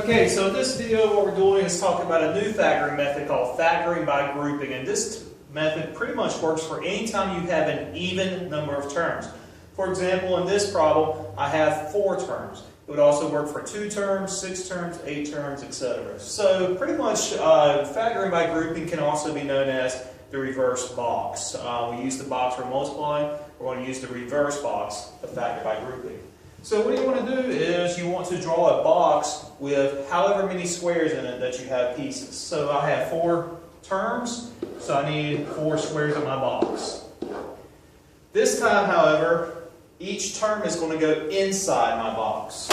Okay, so in this video what we're doing is talking about a new factoring method called factoring by grouping, and this method pretty much works for any time you have an even number of terms. For example, in this problem I have 4 terms. It would also work for 2 terms, 6 terms, 8 terms, etc. So pretty much factoring by grouping can also be known as the reverse box. We use the box for multiplying. We're going to use the reverse box to factor by grouping. So what you want to do is you want to draw a box with however many squares in it that you have pieces. So I have 4 terms, so I need 4 squares in my box. This time, however, each term is going to go inside my box.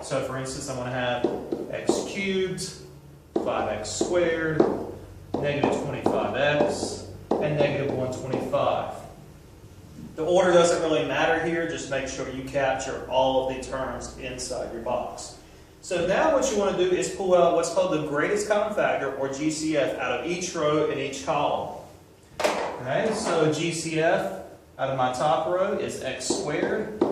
So for instance, I'm going to have x cubed, 5x squared, negative 25x, and negative 125. The order doesn't really matter here, just make sure you capture all of the terms inside your box. So now what you want to do is pull out what's called the greatest common factor, or GCF, out of each row and each column. Okay, so GCF out of my top row is x squared,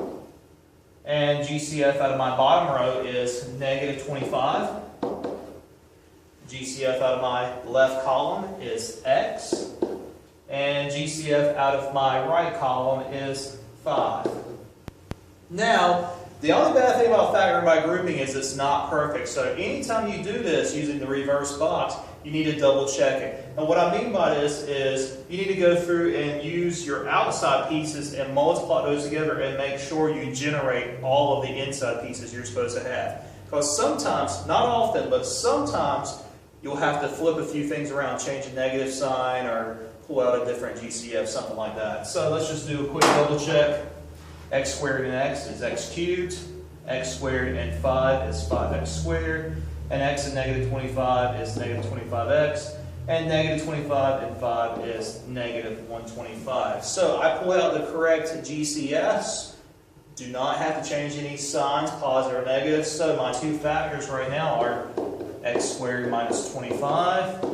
and GCF out of my bottom row is negative 25. GCF out of my left column is x. And GCF out of my right column is 5. Now, the only bad thing about factoring by grouping is it's not perfect. So anytime you do this using the reverse box, you need to double check it. And what I mean by this is you need to go through and use your outside pieces and multiply those together and make sure you generate all of the inside pieces you're supposed to have. Because sometimes, not often, but sometimes you'll have to flip a few things around, change a negative sign or pull out a different GCF, something like that. So let's just do a quick double check. X squared and x is x cubed. X squared and 5 is 5x squared. And x and negative 25 is negative 25x. And negative 25 and 5 is negative 125. So I pull out the correct GCFs. Do not have to change any signs, positive or negative. So my 2 factors right now are x squared minus 25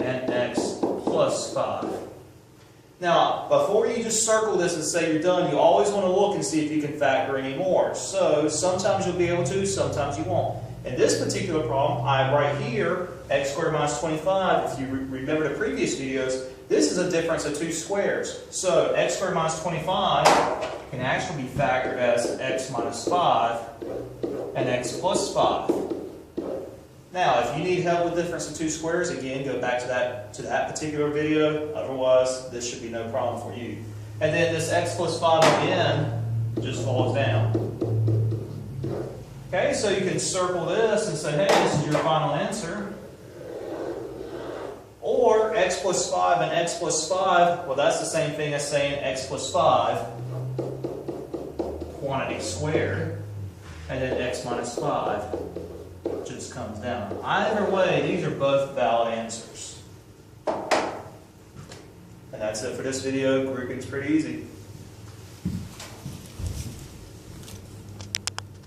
and x plus 5. Now, before you just circle this and say you're done, you always want to look and see if you can factor any more. So sometimes you'll be able to, sometimes you won't. In this particular problem, I write here x squared minus 25. If you remember the previous videos, this is a difference of 2 squares. So x squared minus 25 can actually be factored as x minus 5 and x plus 5. Now, if you need help with difference of 2 squares, again, go back to that particular video. Otherwise, this should be no problem for you. And then this x plus 5 again just falls down. Okay, so you can circle this and say, hey, this is your final answer. Or x plus 5 and x plus 5, well, that's the same thing as saying x plus 5, quantity squared, and then x minus 5. Just comes down. Either way, these are both valid answers. And that's it for this video. Grouping's pretty easy.